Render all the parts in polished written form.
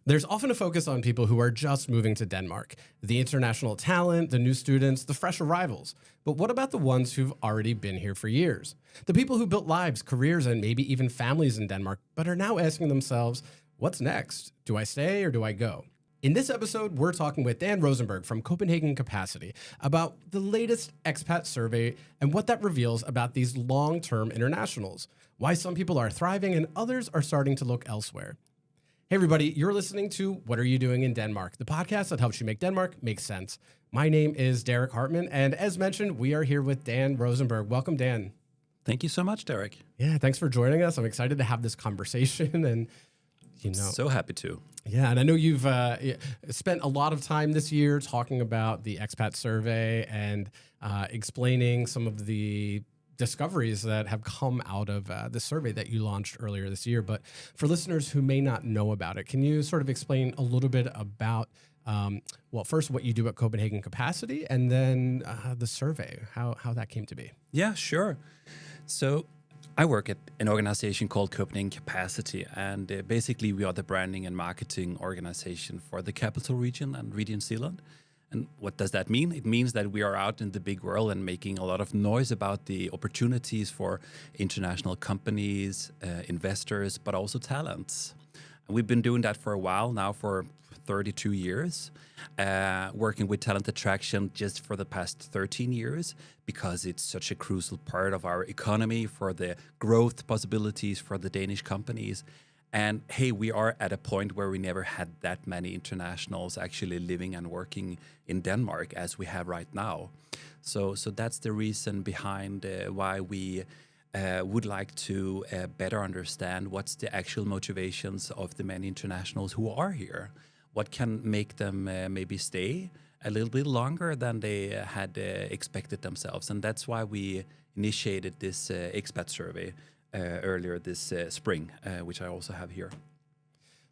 There's often a focus on people who are just moving to Denmark, the international talent, the new students, the fresh arrivals. But what about the ones who've already been here for years? The people who built lives, careers, and maybe even families in Denmark, but are now asking themselves, what's next? Do I stay or do I go? In this episode, we're talking with Dan Rosenberg from Copenhagen Capacity about the latest expat survey and what that reveals about these long-term internationals, why some people are thriving and others are starting to look elsewhere. Hey, everybody, you're listening to What Are You Doing in Denmark, the podcast that helps you make Denmark make sense. My name is Derek Hartman, and as mentioned, we are here with Dan Rosenberg. Welcome, Dan. Thank you so much, Derek. Yeah, thanks for joining us. I'm excited to have this conversation, and So happy to. Yeah, and I know you've spent a lot of time this year talking about the expat survey and explaining some of the discoveries that have come out of the survey that you launched earlier this year. But for listeners who may not know about it, can you sort of explain a little bit about, first what you do at Copenhagen Capacity and then the survey, how that came to be? Yeah, sure. So I work at an organization called Copenhagen Capacity, and basically we are the branding and marketing organization for the capital region and Region Zealand. And what does that mean? It means that we are out in the big world and making a lot of noise about the opportunities for international companies, investors, but also talents. And we've been doing that for a while now, for 32 years, working with talent attraction just for the past 13 years, because it's such a crucial part of our economy for the growth possibilities for the Danish companies. And hey, we are at a point where we never had that many internationals actually living and working in Denmark as we have right now. So that's the reason behind why we would like to better understand what's the actual motivations of the many internationals who are here. What can make them maybe stay a little bit longer than they had expected themselves. And that's why we initiated this expat survey earlier this spring, which I also have here.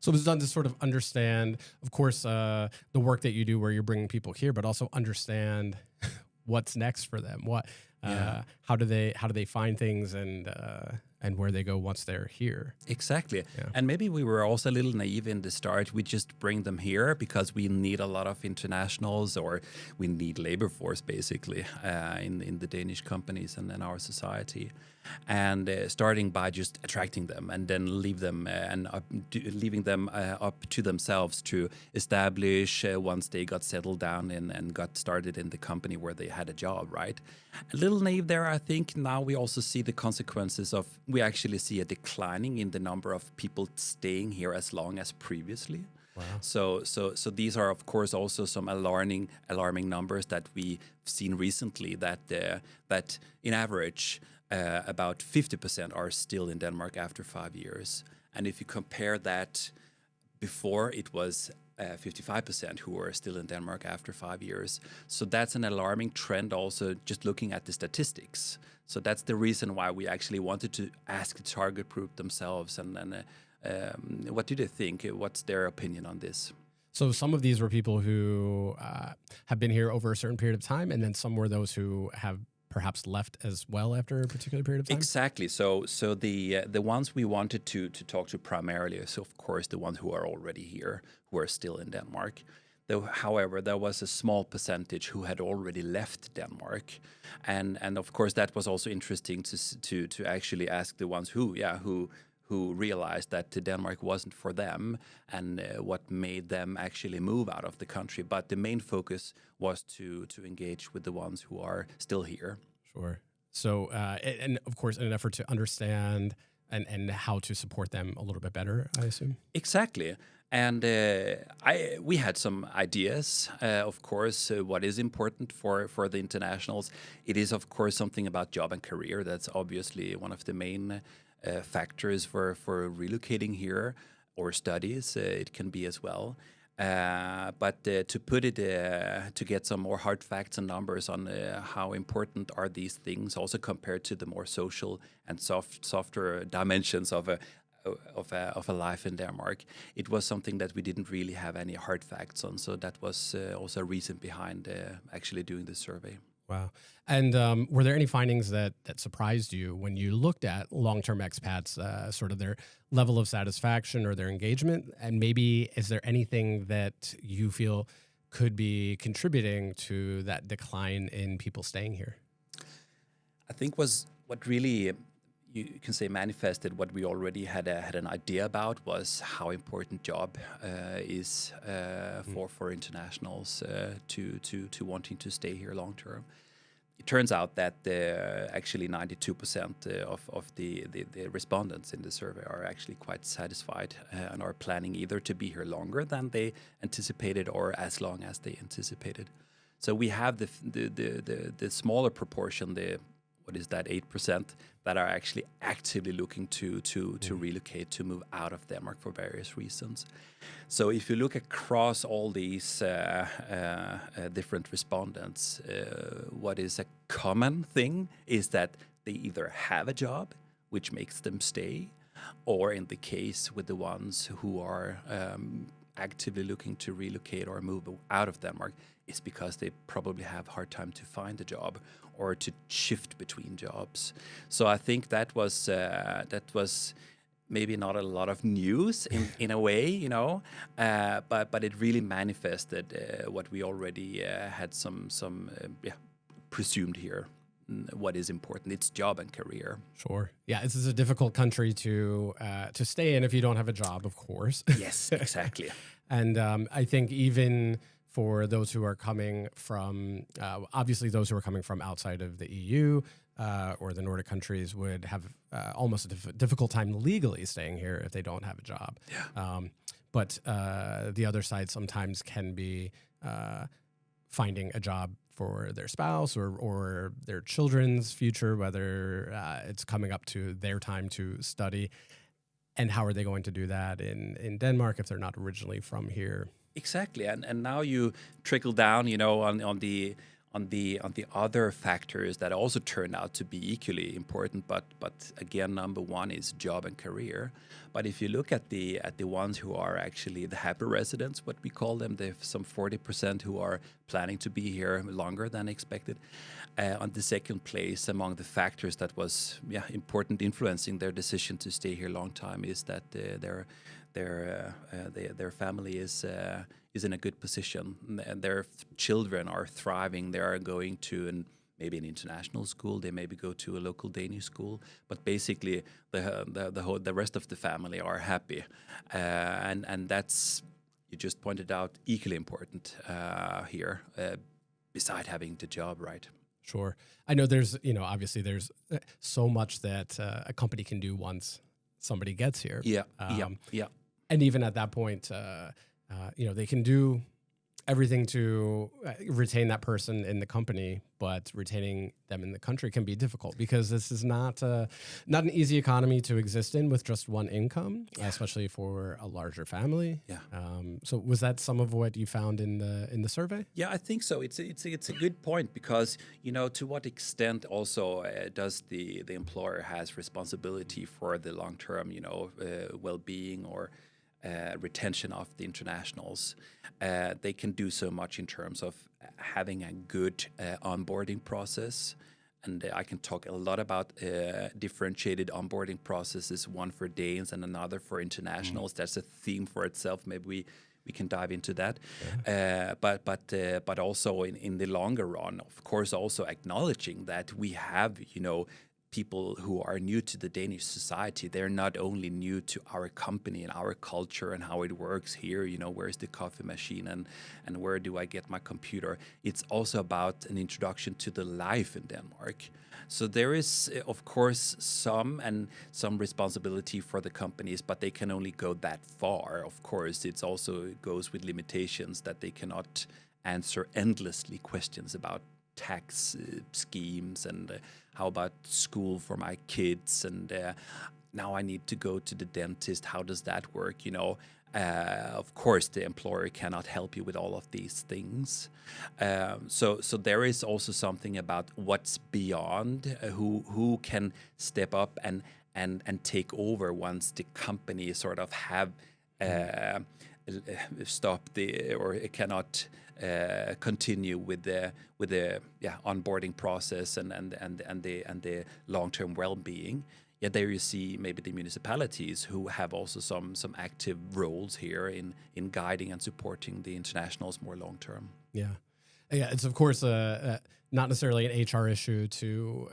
So it was done to sort of understand, of course, the work that you do where you're bringing people here, but also understand what's next for them. How do they find things and where they go once they're here. Exactly. Yeah. And maybe we were also a little naive in the start. We just bring them here because we need a lot of internationals, or we need labor force basically in the Danish companies and in our society. And starting by just attracting them and then leaving them up to themselves to establish once they got settled down and got started in the company where they had a job, right? A little naive there, I think. Now we also see the consequences of, we actually see a declining in the number of people staying here as long as previously. Wow. So these are, of course, also some alarming numbers that we've seen recently, that in average, about 50% are still in Denmark after 5 years. And if you compare that, before it was 55% who were still in Denmark after 5 years. So that's an alarming trend also, just looking at the statistics. So that's the reason why we actually wanted to ask the target group themselves. And what do they think? What's their opinion on this? So some of these were people who have been here over a certain period of time, and then some were those who have perhaps left as well after a particular period of time? Exactly. So the ones we wanted to talk to primarily is, of course, the ones who are already here, who are still in Denmark. Though, however, there was a small percentage who had already left Denmark, and of course that was also interesting to actually ask the ones who realized that Denmark wasn't for them, and what made them actually move out of the country. But the main focus was to engage with the ones who are still here. Sure. So, and of course, in an effort to understand and how to support them a little bit better, I assume? Exactly. And we had some ideas, of course, what is important for the internationals. It is, of course, something about job and career. That's obviously one of the main factors for relocating here, or studies. It can be as well. But to put it, to get some more hard facts and numbers on how important are these things, also compared to the more social and softer dimensions of a life in Denmark, it was something that we didn't really have any hard facts on. So that was also a reason behind actually doing this survey. Wow. And were there any findings that surprised you when you looked at long-term expats, sort of their level of satisfaction or their engagement? And maybe is there anything that you feel could be contributing to that decline in people staying here? I think was what really you can say manifested what we already had an idea about was how important job is for internationals to wanting to stay here long term. It turns out that actually 92% of the respondents in the survey are actually quite satisfied and are planning either to be here longer than they anticipated or as long as they anticipated. So we have the smaller proportion, what is that, 8%, that are actually actively looking to relocate, to move out of Denmark for various reasons. So if you look across all these different respondents, what is a common thing is that they either have a job, which makes them stay, or in the case with the ones who are actively looking to relocate or move out of Denmark, is because they probably have a hard time to find a job or to shift between jobs. So I think that was maybe not a lot of news in a way, but it really manifested what we already had some presumed here. What is important? It's job and career. Sure. Yeah, this is a difficult country to stay in if you don't have a job, of course. Yes, exactly. And I think even for those who are coming from, obviously those who are coming from outside of the EU or the Nordic countries would have almost a difficult time legally staying here if they don't have a job. Yeah. But the other side sometimes can be finding a job for their spouse or their children's future, whether it's coming up to their time to study. And how are they going to do that in Denmark if they're not originally from here? Exactly, and now you trickle down, on the other factors that also turn out to be equally important. But again, number one is job and career. But if you look at the ones who are actually the happy residents, what we call them, there's some 40% who are planning to be here longer than expected. On the second place among the factors that was important influencing their decision to stay here a long time is that their family is in a good position. Their children are thriving. They are going to maybe an international school. They maybe go to a local Danish school. But basically, the rest of the family are happy, and that's, you just pointed out, equally important here. Beside having the job, right? Sure. I know there's, obviously there's so much that a company can do once somebody gets here. Yeah. And even at that point, they can do everything to retain that person in the company, but retaining them in the country can be difficult because this is not an easy economy to exist in with just one income, especially for a larger family. Yeah. So was that some of what you found in the survey? Yeah, I think so. It's a good point because to what extent also does the employer has responsibility for the long term well-being or retention of the internationals. They can do so much in terms of having a good onboarding process. And I can talk a lot about differentiated onboarding processes, one for Danes and another for internationals. That's a theme for itself. Maybe we can dive into that. Yeah. But also in the longer run, of course, also acknowledging that we have, people who are new to the Danish society. They're not only new to our company and our culture and how it works here, where's the coffee machine and where do I get my computer? It's also about an introduction to the life in Denmark. So there is, of course, some responsibility for the companies, but they can only go that far. Of course, it goes with limitations that they cannot answer endlessly questions about tax schemes and how about school for my kids, and now I need to go to the dentist. How does that work? Of course, the employer cannot help you with all of these things. So there is also something about what's beyond, who can step up and take over once the company sort of have stop or it cannot continue with the onboarding process and the long-term well-being. Yet there you see maybe the municipalities who have also some active roles here in guiding and supporting the internationals more long-term. Yeah. Yeah, it's of course not necessarily an HR issue to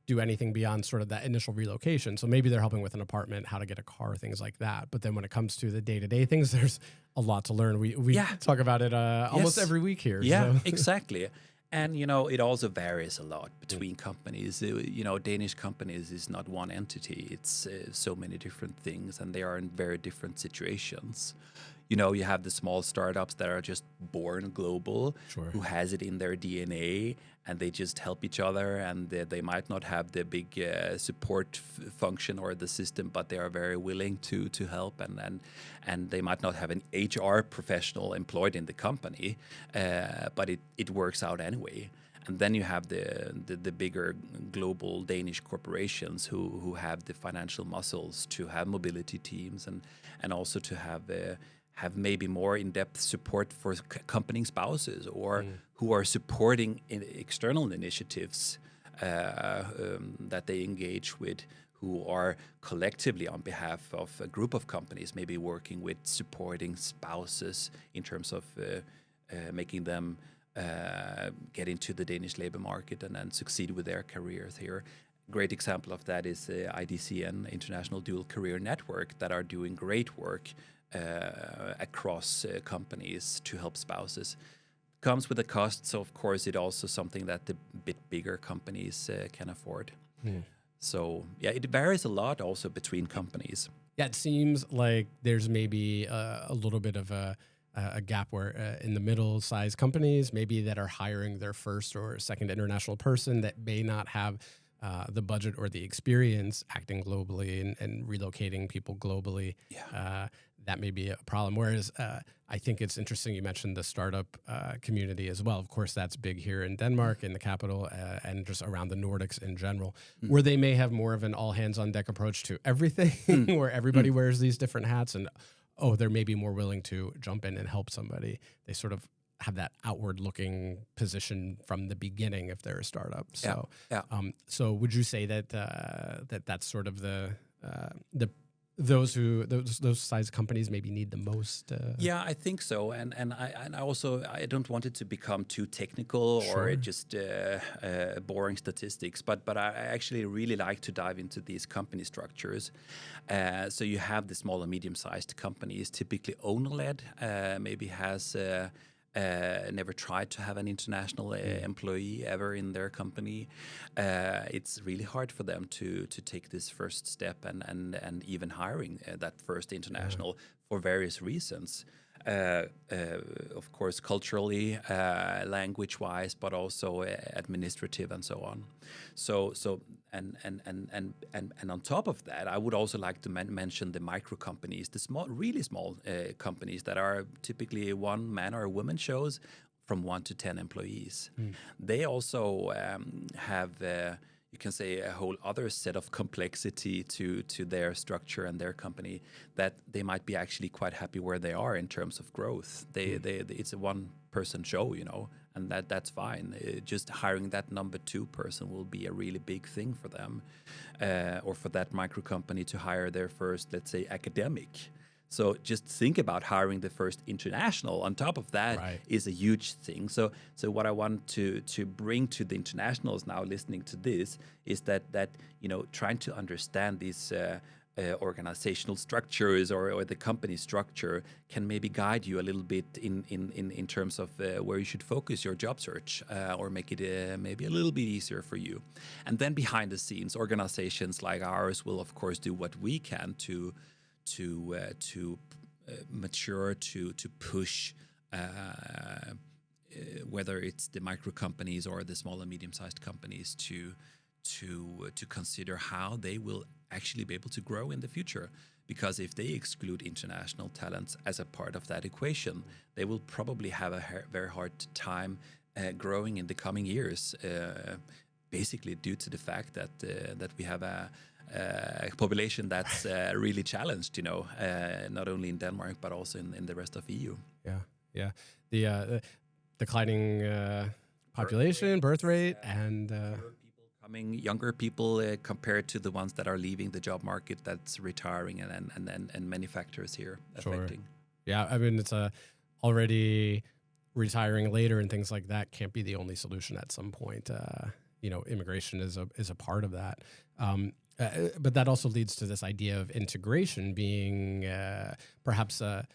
do anything beyond sort of that initial relocation. So maybe they're helping with an apartment, how to get a car, things like that. But then when it comes to the day-to-day things, there's a lot to learn. We talk about it almost every week here. Yeah, so. Exactly. And, it also varies a lot between companies. Danish companies is not one entity. It's so many different things, and they are in very different situations. You have the small startups that are just born global, who has it in their DNA, and they just help each other, and they might not have the big support function or the system, but they are very willing to help, and they might not have an HR professional employed in the company, but it works out anyway. And then you have the bigger global Danish corporations who have the financial muscles to have mobility teams and also to have maybe more in-depth support for company spouses or who are supporting external initiatives that they engage with, who are collectively on behalf of a group of companies, maybe working with supporting spouses in terms of making them get into the Danish labor market and succeed with their careers here. Great example of that is IDCN, International Dual Career Network, that are doing great work across companies to help spouses. Comes with a cost, so of course it also something that the bit bigger companies can afford. So it varies a lot also between companies. Yeah, it seems like there's maybe a little bit of a gap where in the middle-sized companies, maybe that are hiring their first or second international person that may not have the budget or the experience acting globally and relocating people globally. That may be a problem. Whereas I think it's interesting you mentioned the startup community as well. Of course, that's big here in Denmark, in the capital, and just around the Nordics in general, where they may have more of an all-hands-on-deck approach to everything, where everybody wears these different hats and, they're maybe more willing to jump in and help somebody. They sort of have that outward-looking position from the beginning if they're a startup. So, so would you say that that's sort of those size companies maybe need the most? Yeah, I think so, and I also I don't want it to become too technical or just boring statistics, but I actually really like to dive into these company structures. So you have the small and medium-sized companies, typically owner-led, maybe has. Never tried to have an international employee ever in their company. It's really hard for them to take this first step and even hiring that first international for various reasons. Of course, culturally, language-wise, but also administrative and so on. So and on top of that, I would also like to mention the micro companies, the really small companies that are typically one man or woman shows from 1 to 10 employees. They also have. You can say a whole other set of complexity to their structure and their company that they might be actually quite happy where they are in terms of growth. It's a one-person show, and that's fine. Just hiring that number 2 person will be a really big thing for them, or for that micro company to hire their first, let's say, academic. So just think about hiring the first international. On top of that is a huge thing. So what I want to bring to the internationals now listening to this is that trying to understand these organizational structures or the company structure can maybe guide you a little bit in terms of where you should focus your job search or make it maybe a little bit easier for you. And then behind the scenes, organizations like ours will of course do what we can to mature, to push, whether it's the micro companies or the small and medium-sized companies to consider how they will actually be able to grow in the future. Because if they exclude international talents as a part of that equation, they will probably have a very hard time growing in the coming years. Basically due to the fact that we have population that's really challenged, not only in Denmark but also in the rest of EU. Yeah. The declining population, birth rate, and younger people compared to the ones that are leaving the job market, that's retiring, and many factors here affecting. Yeah, I mean, it's already retiring later and things like that can't be the only solution at some point. Immigration is a part of that. But that also leads to this idea of integration being perhaps a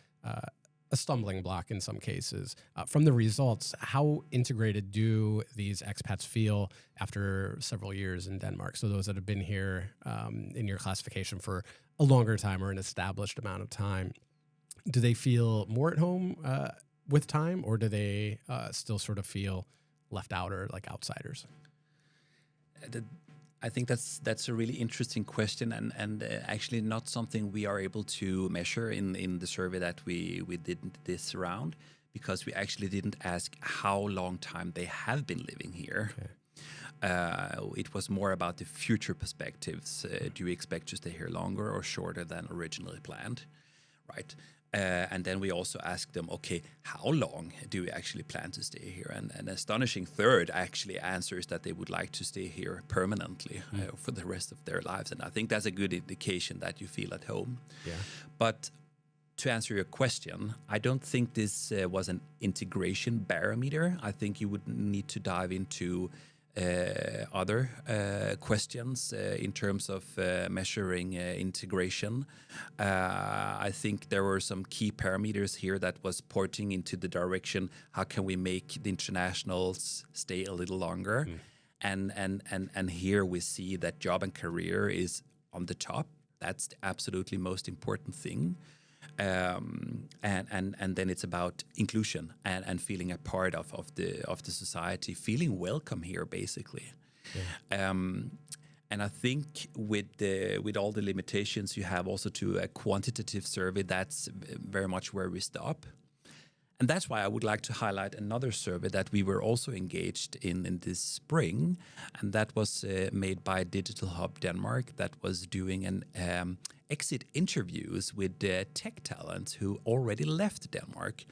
stumbling block in some cases. From the results, how integrated do these expats feel after several years in Denmark? So those that have been here in your classification for a longer time or an established amount of time, do they feel more at home with time, or do they still sort of feel left out or like outsiders? I think that's a really interesting question, and actually not something we are able to measure in the survey that we did this round, because we actually didn't ask how long time they have been living here. Okay. It was more about the future perspectives. Do you expect to stay here longer or shorter than originally planned? Right. And then we also asked them, okay, how long do we actually plan to stay here? And an astonishing third actually answers that they would like to stay here permanently for the rest of their lives. And I think that's a good indication that you feel at home. Yeah. But to answer your question, I don't think this was an integration barometer. I think you would need to dive into other questions in terms of measuring integration. I think there were some key parameters here that was pointing into the direction, how can we make the internationals stay a little longer? And here we see that job and career is on the top. That's the absolutely most important thing. And then it's about inclusion and feeling a part of the society, feeling welcome here, basically. Yeah. And I think with all the limitations you have also to a quantitative survey, that's very much where we stop. And that's why I would like to highlight another survey that we were also engaged in this spring, and that was made by Digital Hub Denmark, that was doing an exit interviews with tech talents who already left Denmark.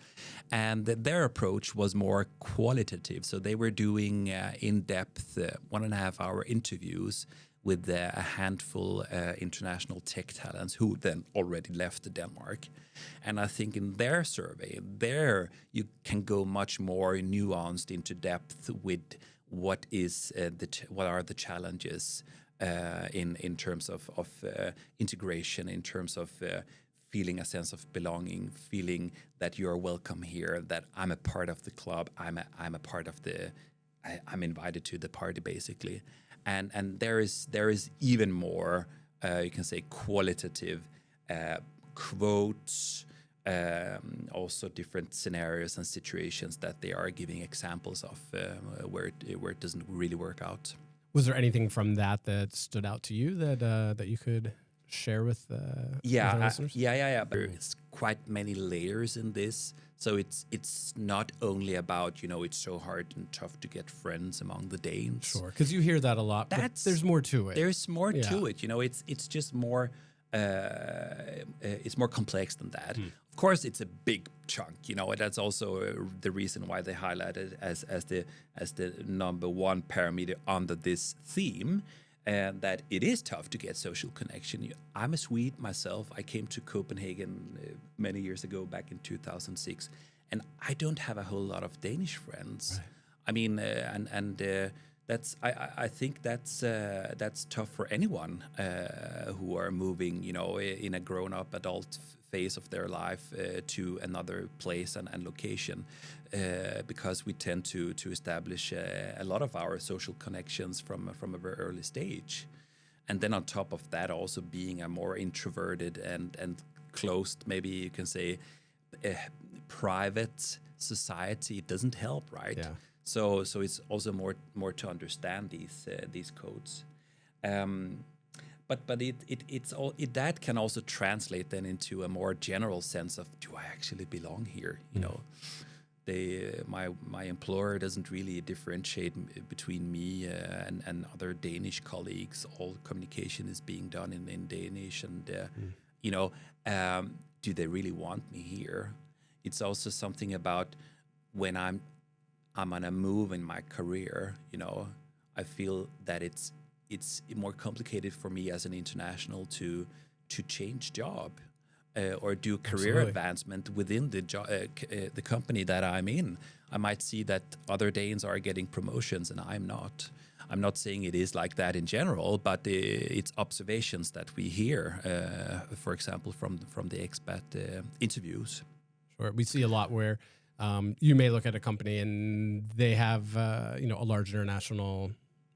And their approach was more qualitative. So they were doing in-depth 1.5 hour interviews with a handful international tech talents who then already left Denmark. And I think in their survey, there you can go much more nuanced into depth with what are the challenges in terms of integration, in terms of feeling a sense of belonging, feeling that you are welcome here, that I'm a part of the club, I'm a part of I'm invited to the party, basically. And there is even more, you can say, qualitative quotes, also different scenarios and situations that they are giving examples of where it doesn't really work out. Was there anything from that stood out to you that you could share with our listeners? Yeah. There's quite many layers in this. So it's not only about, it's so hard and tough to get friends among the Danes. Sure, because you hear that a lot, but there's more to it. There's more to it. It's just more, it's more complex than that. Of course, it's a big chunk. That's also the reason why they highlight it as the number one parameter under this theme. And that it is tough to get social connection. I'm a Swede myself. I came to Copenhagen many years ago, back in 2006, and I don't have a whole lot of Danish friends. Right. I mean, that's I think that's tough for anyone who are moving, in a grown-up adult phase of their life to another place and location, because we tend to establish a lot of our social connections from a very early stage. And then on top of that, also being a more introverted and closed, maybe you can say, private society, it doesn't help, right? Yeah. So it's also more to understand these codes. But that can also translate then into a more general sense of, do I actually belong here? my employer doesn't really differentiate between me and other Danish colleagues. All communication is being done in Danish, and you know, do they really want me here? It's also something about when I'm on a move in my career. You know, I feel that it's more complicated for me as an international to change job. Or do career advancement within the company that I'm in. I might see that other Danes are getting promotions and I'm not. I'm not saying it is like that in general, but it's observations that we hear, for example, from the expat interviews. Sure, we see a lot where you may look at a company and they have a large international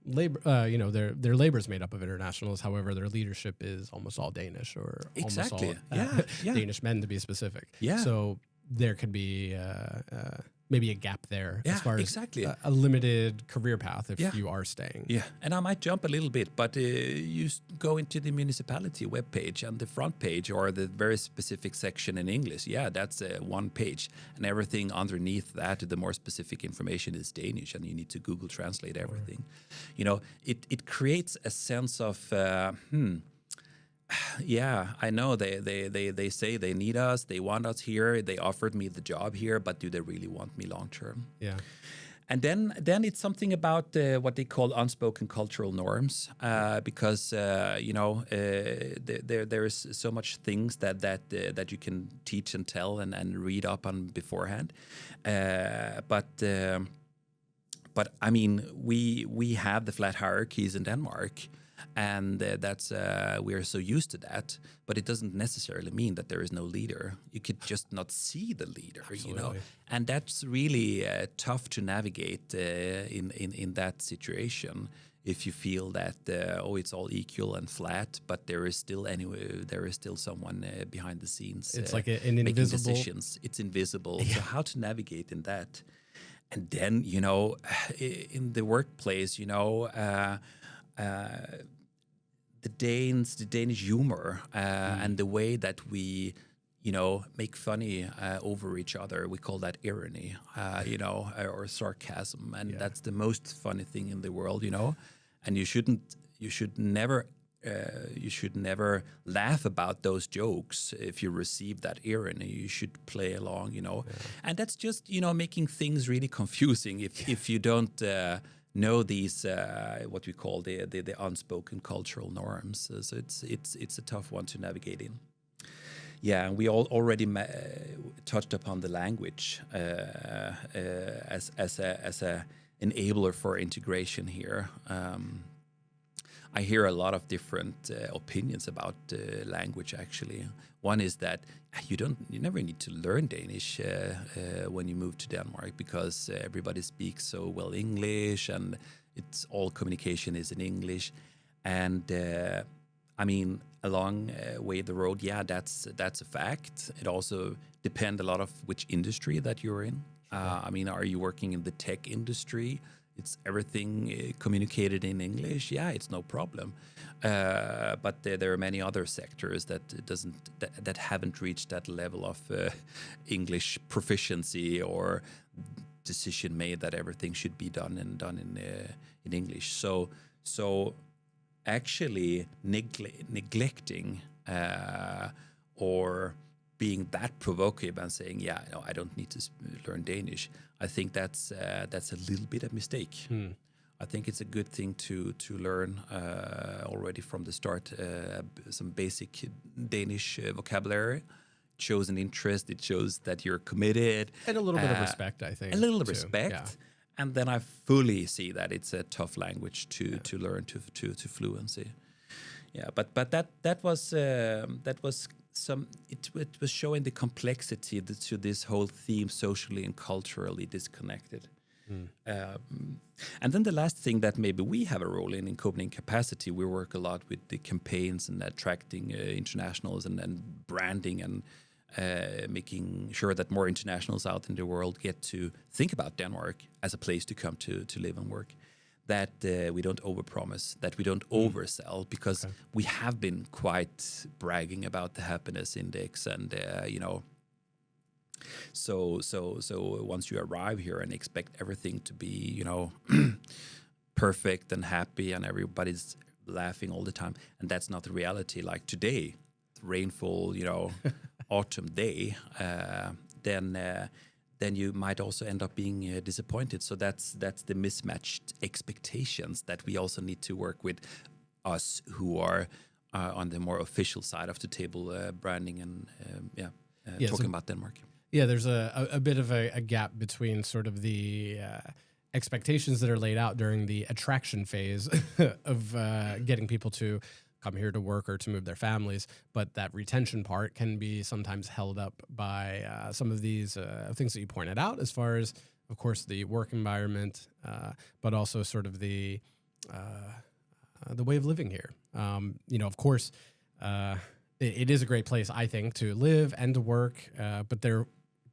labor, their labor is made up of internationals. However, their leadership is almost all Danish, or exactly, almost all Danish men, to be specific. Yeah. So there could be maybe a gap there as far as exactly. A limited career path if you are staying. Yeah, and I might jump a little bit, but you go into the municipality webpage and the front page or the very specific section in English. Yeah, that's one page, and everything underneath that, the more specific information is Danish, and you need to Google Translate everything. You know, it creates a sense of yeah, I know they say they need us, they want us here, they offered me the job here, but do they really want me long term? Yeah. And then it's something about what they call unspoken cultural norms, because there is so much things that you can teach and tell and read up on beforehand, but I mean we have the flat hierarchies in Denmark. And that's we are so used to that, but it doesn't necessarily mean that there is no leader. You could just not see the leader, Absolutely. you know. And that's really tough to navigate in that situation. If you feel that it's all equal and flat, but there is still someone behind the scenes. It's like an making invisible decisions. It's invisible. Yeah. So how to navigate in that? And then in the workplace, the Danish humor and the way that we, make funny over each other, we call that irony, or sarcasm, and that's the most funny thing in the world, And you should never laugh about those jokes if you receive that irony. You should play along, And that's just making things really confusing if you don't. Know these what we call the unspoken cultural norms. So it's a tough one to navigate in. Yeah, and we already touched upon the language as a enabler for integration here. I hear a lot of different opinions about language. Actually, one is that you never need to learn Danish when you move to Denmark, because everybody speaks so well English, and it's all communication is in English. And I mean, along way the road, that's a fact. It also depends a lot of which industry that you're in. I mean, are you working in the tech industry? It's everything communicated in English. Yeah, it's no problem. But there are many other sectors that haven't reached that level of English proficiency or decision made that everything should be done in English. So actually neglecting or being that provocative and saying, I don't need to learn Danish, I think that's a little bit of mistake. I think it's a good thing to learn already from the start some basic Danish vocabulary. It shows an interest. It shows that you're committed. And a little bit of respect, I think. A little respect. And then I fully see that it's a tough language to learn to fluency. Yeah, but that was it was showing the complexity to this whole theme, socially and culturally disconnected. And then the last thing that maybe we have a role in Copenhagen Capacity, we work a lot with the campaigns and attracting internationals and branding and making sure that more internationals out in the world get to think about Denmark as a place to come to live and work. That we don't overpromise, that we don't oversell, because we have been quite bragging about the happiness index and So once you arrive here and expect everything to be, perfect and happy and everybody's laughing all the time, and that's not the reality. Like today, rainful, autumn day, then you might also end up being disappointed. So that's the mismatched expectations that we also need to work with, us who are on the more official side of the table, branding and talking about Denmark. Yeah, there's a bit of a gap between sort of the expectations that are laid out during the attraction phase of getting people to come here to work or to move their families, but that retention part can be sometimes held up by some of these things that you pointed out, as far as, of course, the work environment, but also sort of the way of living here. Of course, it is a great place, I think, to live and to work, but that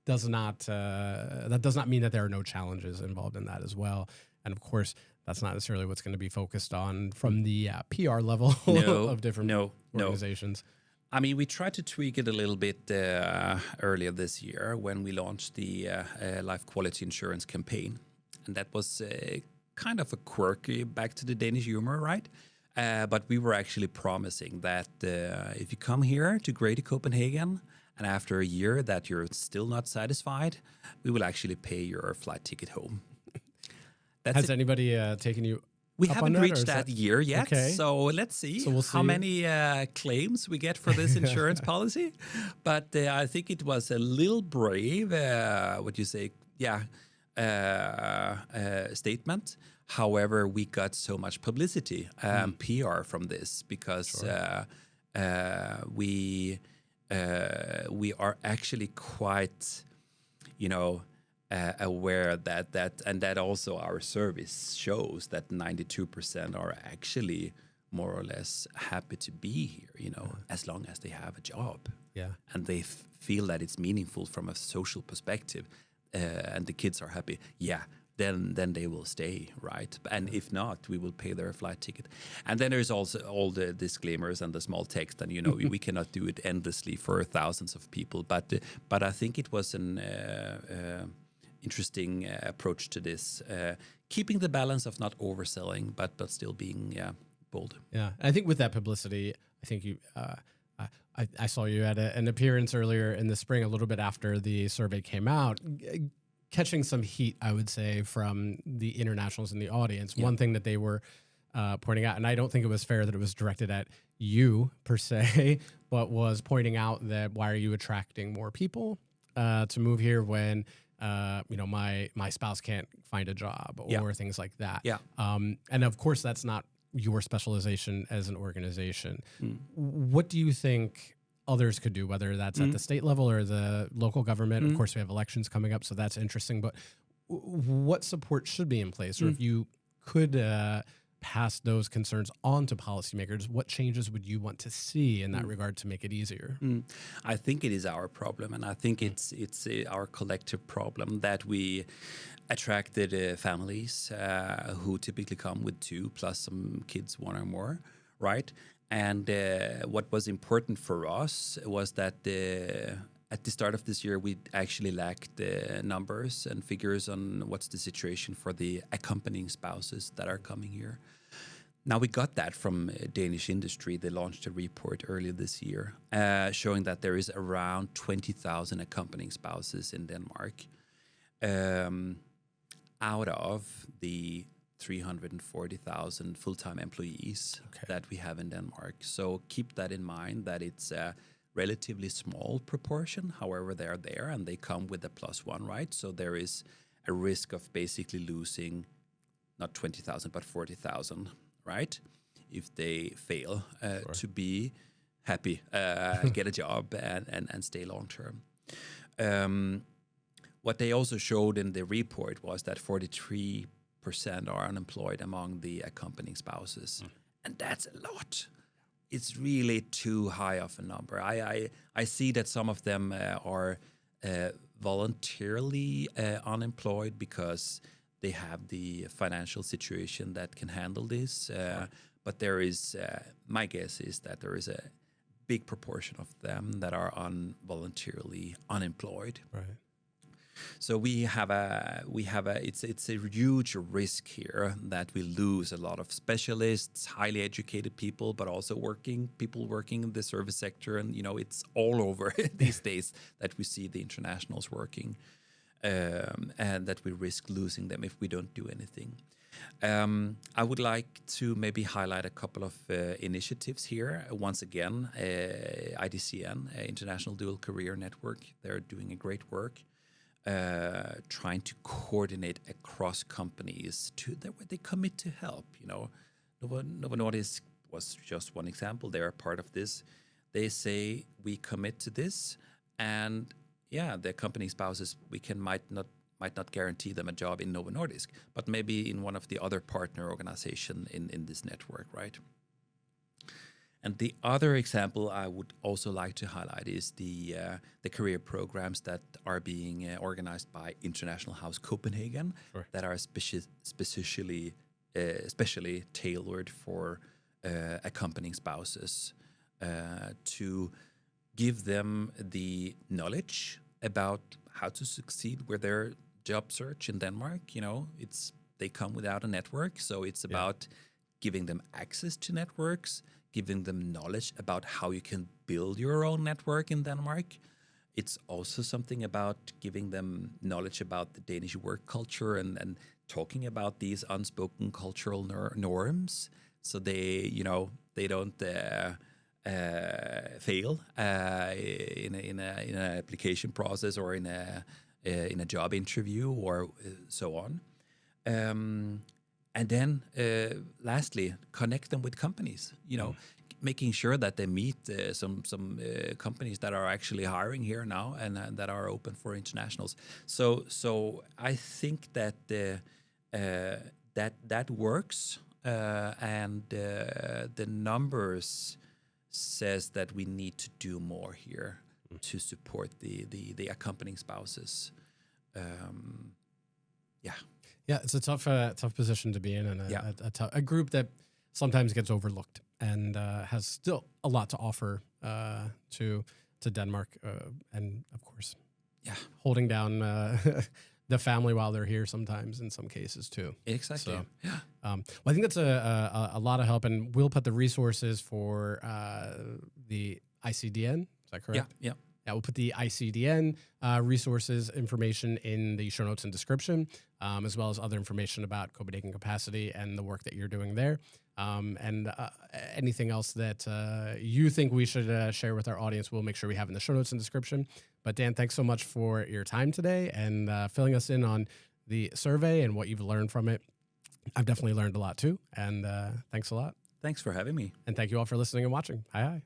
does not mean that there are no challenges involved in that as well. And of course, that's not necessarily what's going to be focused on from the PR level of different organizations. I mean, we tried to tweak it a little bit earlier this year when we launched the Life Quality Insurance campaign. And that was kind of a quirky, back to the Danish humor, right? But we were actually promising that if you come here to Greater Copenhagen, and after a year that you're still not satisfied, we will actually pay your flight ticket home. Has anybody taken you? We haven't reached that year yet, okay. So let's see, we'll see how many claims we get for this insurance policy. But I think it was a little brave, statement. However, we got so much publicity, PR from this because we are actually quite, aware that also our service shows that 92% are actually more or less happy to be here, as long as they have a job. Yeah. And they feel that it's meaningful from a social perspective, and the kids are happy. Yeah. Then they will stay, right? And if not, we will pay their flight ticket. And then there's also all the disclaimers and the small text, and we cannot do it endlessly for thousands of people. But I think it was an interesting approach to this, keeping the balance of not overselling, but still being bold. Yeah, I think with that publicity, I think you. I saw you at an appearance earlier in the spring, a little bit after the survey came out, catching some heat, I would say, from the internationals in the audience. Yeah. One thing that they were pointing out, and I don't think it was fair that it was directed at you per se, but was pointing out that why are you attracting more people to move here when my spouse can't find a job or things like that. Yeah. And of course, that's not your specialization as an organization. What do you think others could do, whether that's at the state level or the local government? Of course, we have elections coming up, so that's interesting. But what support should be in place? Or if you could pass those concerns on to policymakers, what changes would you want to see in that regard to make it easier? I think it is our problem, and I think it's our collective problem that we attracted families who typically come with 2 plus some kids, 1 or more, right? And what was important for us was that at the start of this year, we actually lacked numbers and figures on what's the situation for the accompanying spouses that are coming here. Now, we got that from Danish industry. They launched a report earlier this year showing that there is around 20,000 accompanying spouses in Denmark out of the 340,000 full-time employees that we have in Denmark. So keep that in mind, that it's a relatively small proportion. However, they are there and they come with a +1, right? So there is a risk of basically losing not 20,000, but 40,000, right? If they fail to be happy, get a job and stay long-term. What they also showed in the report was that 43% are unemployed among the accompanying spouses. And that's a lot. It's really too high of a number. I see that some of them are voluntarily unemployed because they have the financial situation that can handle this. But there is, my guess is that there is a big proportion of them that are voluntarily unemployed. Right. So it's a huge risk here that we lose a lot of specialists, highly educated people, but also people working in the service sector. And, it's all over these days that we see the internationals working, and that we risk losing them if we don't do anything. I would like to maybe highlight a couple of initiatives here. Once again, IDCN, International Dual Career Network, they're doing a great work. Trying to coordinate across companies where they commit to help. Novo Nordisk was just one example. They are part of this. They say we commit to this, and their company spouses might not guarantee them a job in Novo Nordisk, but maybe in one of the other partner organization in this network, right? And the other example I would also like to highlight is the career programs that are being organized by International House Copenhagen, Sure. that are especially tailored for accompanying spouses, to give them the knowledge about how to succeed with their job search in Denmark. They come without a network, so it's about giving them access to networks, giving them knowledge about how you can build your own network in Denmark. It's also something about giving them knowledge about the Danish work culture and talking about these unspoken cultural norms, so they don't fail in an application process or in a job interview or so on. And then, lastly, connect them with companies. Making sure that they meet some companies that are actually hiring here now and that are open for internationals. So I think that that works, and the numbers says that we need to do more here to support the accompanying spouses. Yeah, it's a tough position to be in, and a group that sometimes gets overlooked and has still a lot to offer to Denmark, and of course, holding down the family while they're here sometimes in some cases too. Exactly. So, well, I think that's a lot of help, and we'll put the resources for the ICDN. Is that correct? Yeah. Yeah, we'll put the ICDN resources information in the show notes and description, as well as other information about Copenhagen Capacity and the work that you're doing there. And anything else that you think we should share with our audience, we'll make sure we have in the show notes and description. But Dan, thanks so much for your time today and filling us in on the survey and what you've learned from it. I've definitely learned a lot too. And thanks a lot. Thanks for having me. And thank you all for listening and watching. Hi.